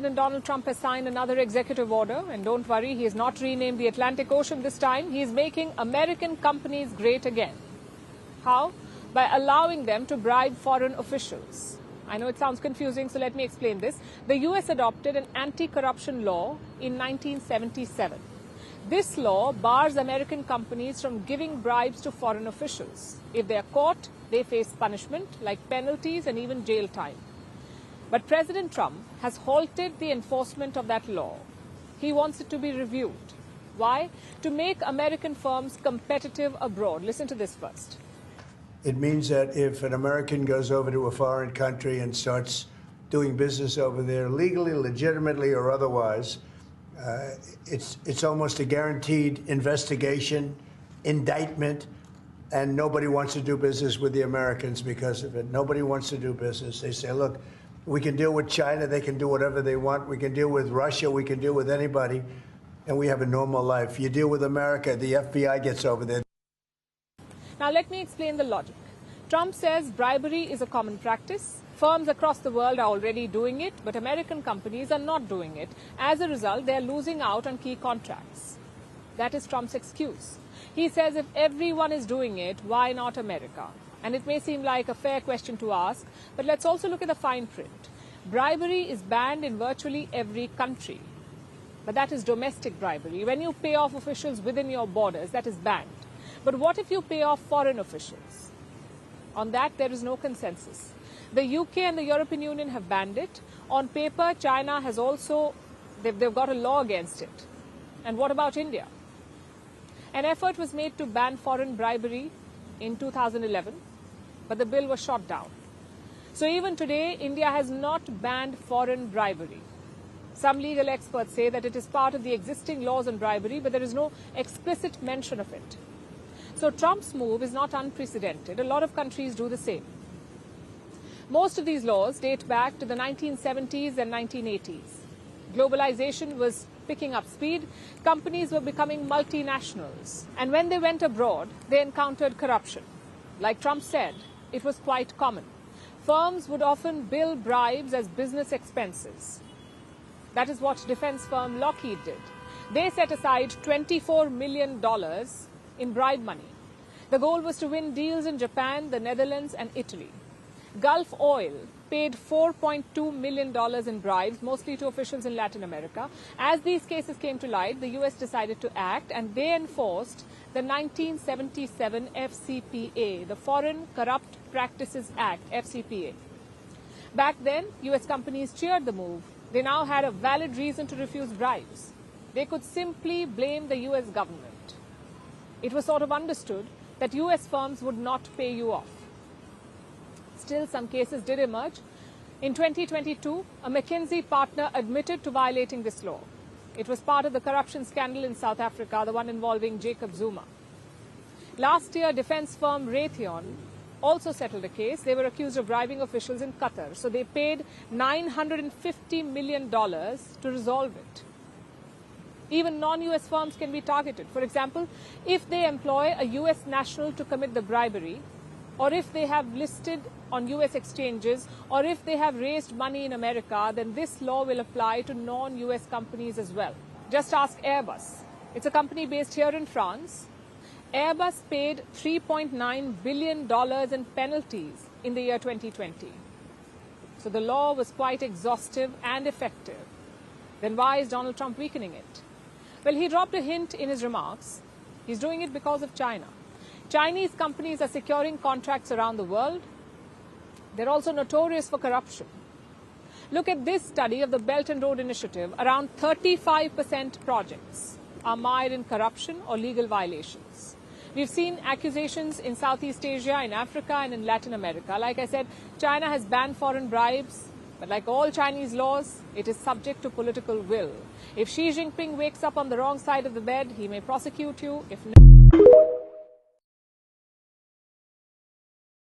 President Donald Trump has signed another executive order, and don't worry, he has not renamed the Atlantic Ocean this time. He is making American companies great again. How? By allowing them to bribe foreign officials. I know it sounds confusing, so let me explain this. The US adopted an anti-corruption law in 1977. This law bars American companies from giving bribes to foreign officials. If they are caught, they face punishment like penalties and even jail time. But President Trump has halted the enforcement of that law. He wants it to be reviewed. Why? To make American firms competitive abroad. Listen to this first. It means that if an American goes over to a foreign country and starts doing business over there legally, legitimately, or otherwise, it's almost a guaranteed investigation, indictment, and nobody wants to do business with the Americans because of it. Nobody wants to do business. They say, look, we can deal with China. They can do whatever they want. We can deal with Russia. We can deal with anybody, and we have a normal life. You deal with America, the FBI gets over there. Now, let me explain the logic. Trump says bribery is a common practice. Firms across the world are already doing it, but American companies are not doing it. As a result, they are losing out on key contracts. That is Trump's excuse. He says if everyone is doing it, why not America? And it may seem like a fair question to ask, but let's also look at the fine print. Bribery is banned in virtually every country. But that is domestic bribery. When you pay off officials within your borders, that is banned. But what if you pay off foreign officials? On that, there is no consensus. The UK and the European Union have banned it. On paper, China has also, they've got a law against it. And what about India? An effort was made to ban foreign bribery in 2011, but the bill was shot down. So even today, India has not banned foreign bribery. Some legal experts say that it is part of the existing laws on bribery, but there is no explicit mention of it. So Trump's move is not unprecedented. A lot of countries do the same. Most of these laws date back to the 1970s and 1980s. Globalization was picking up speed. Companies were becoming multinationals. And when they went abroad, they encountered corruption. Like Trump said, it was quite common. Firms would often bill bribes as business expenses. That is what defense firm Lockheed did. They set aside $24 million in bribe money. The goal was to win deals in Japan, the Netherlands, and Italy. Gulf Oil paid $4.2 million in bribes, mostly to officials in Latin America. As these cases came to light, the U.S. decided to act, and they enforced the 1977 FCPA, the Foreign Corrupt Practices Act, FCPA. Back then, U.S. companies cheered the move. They now had a valid reason to refuse bribes. They could simply blame the U.S. government. It was sort of understood that U.S. firms would not pay you off. Still, some cases did emerge. In 2022, a McKinsey partner admitted to violating this law. It was part of the corruption scandal in South Africa, the one involving Jacob Zuma. Last year, defense firm Raytheon also settled a case. They were accused of bribing officials in Qatar. So they paid $950 million to resolve it. Even non-US firms can be targeted. For example, if they employ a US national to commit the bribery, or if they have listed on US exchanges, or if they have raised money in America, then this law will apply to non-US companies as well. Just ask Airbus. It's a company based here in France. Airbus paid $3.9 billion in penalties in the year 2020. So the law was quite exhaustive and effective. Then why is Donald Trump weakening it? Well, he dropped a hint in his remarks. He's doing it because of China. Chinese companies are securing contracts around the world. They're also notorious for corruption. Look at this study of the Belt and Road Initiative. Around 35% projects are mired in corruption or legal violations. We've seen accusations in Southeast Asia, in Africa, and in Latin America. Like I said, China has banned foreign bribes, but like all Chinese laws, it is subject to political will. If Xi Jinping wakes up on the wrong side of the bed, he may prosecute you. If not,